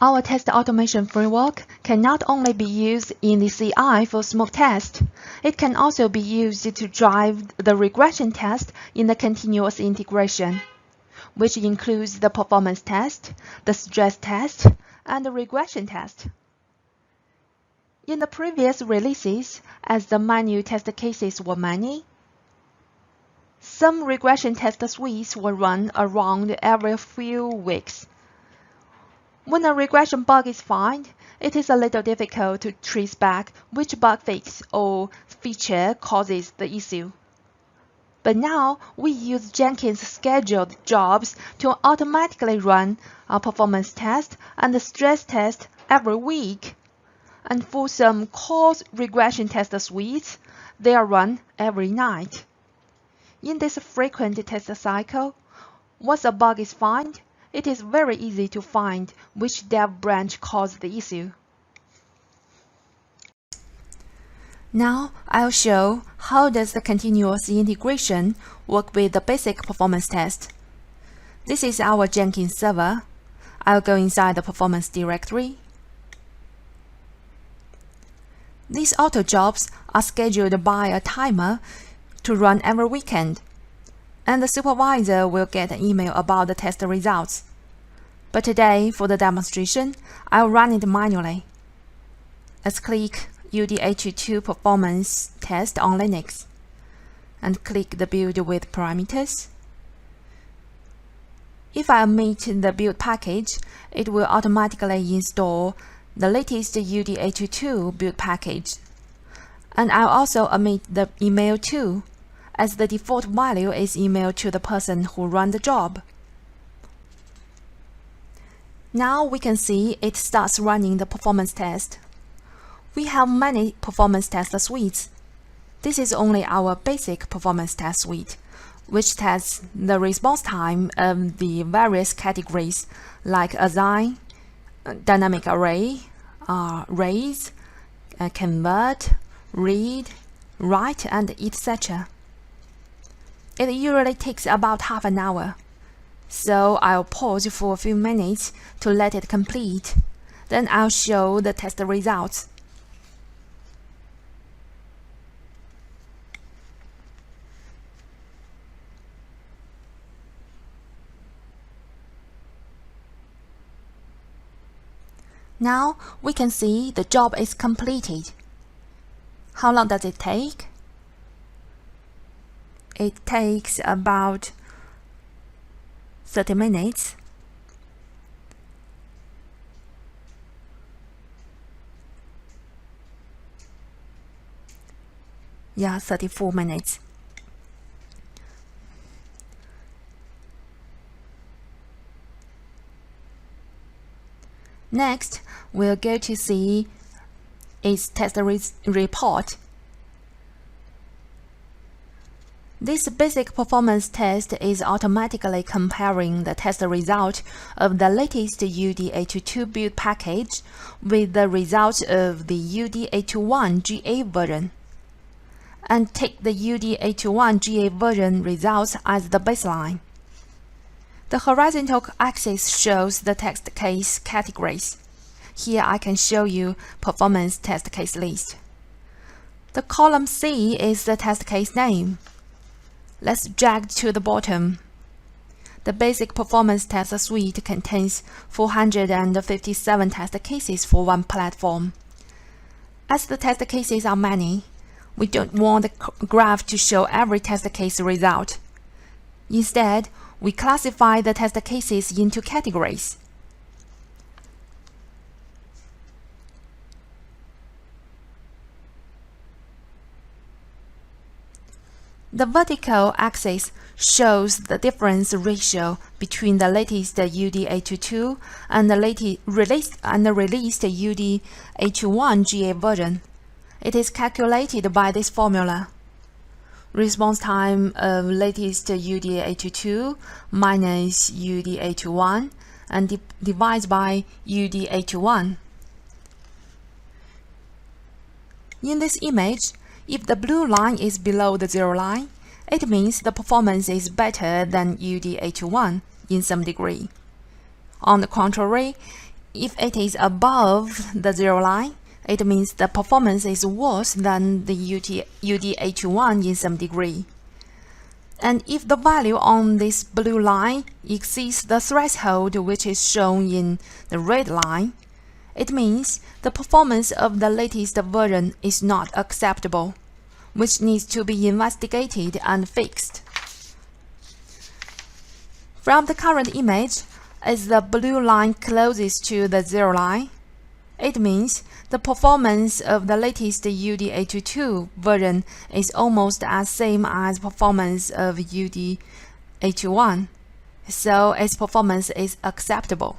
Our test automation framework can not only be used in the CI for smoke test, it can also be used to drive the regression test in the continuous integration, which includes the performance test, the stress test, and the regression test. In the previous releases, as the manual test cases were many, some regression test suites were run around every few weeks. When a regression bug is found, it is a little difficult to trace back which bug fix or feature causes the issue. But now we use Jenkins scheduled jobs to automatically run a performance test and a stress test every week. And for some core regression test suites, they are run every night. In this frequent test cycle, once a bug is found, it is very easy to find which dev branch caused the issue. Now I'll show how does the continuous integration work with the basic performance test. This is our Jenkins server. I'll go inside the performance directory. These auto jobs are scheduled by a timer to run every weekend, and the supervisor will get an email about the test results. But today, for the demonstration, I'll run it manually. Let's click UD822 Performance Test on Linux, and click the Build with Parameters. If I omit the build package, it will automatically install the latest UD822 build package. And I'll also omit the email too, as the default value is emailed to the person who ran the job. Now we can see it starts running the performance test. We have many performance test suites. This is only our basic performance test suite, which tests the response time of the various categories like assign, dynamic array, raise, convert, read, write, and etc. It usually takes about half an hour, so I'll pause for a few minutes to let it complete. Then I'll show the test results. Now we can see the job is completed. How long does it take? It takes about 30 minutes. Yeah, 34 minutes. Next, we'll go to see its test report. This basic performance test is automatically comparing the test result of the latest UD822 build package with the results of the UD821 GA version, and take the UD821 GA version results as the baseline. The horizontal axis shows the test case categories. Here I can show you performance test case list. The column C is the test case name. Let's drag to the bottom. The basic performance test suite contains 457 test cases for one platform. As the test cases are many, we don't want the graph to show every test case result. Instead, we classify the test cases into categories. The vertical axis shows the difference ratio between the latest UD822 and the released UD821 GA version. It is calculated by this formula. Response time of latest UD822 minus UD821 and divided by UD821. In this image, if the blue line is below the zero line, it means the performance is better than UD821 in some degree. On the contrary, If it is above the zero line, it means the performance is worse than the UD81 in some degree. And if the value on this blue line exceeds the threshold which is shown in the red line, it means the performance of the latest version is not acceptable, which needs to be investigated and fixed. From the current image, as the blue line closest to the zero line, it means the performance of the latest UD82 version is almost as same as performance of UD81, so its performance is acceptable.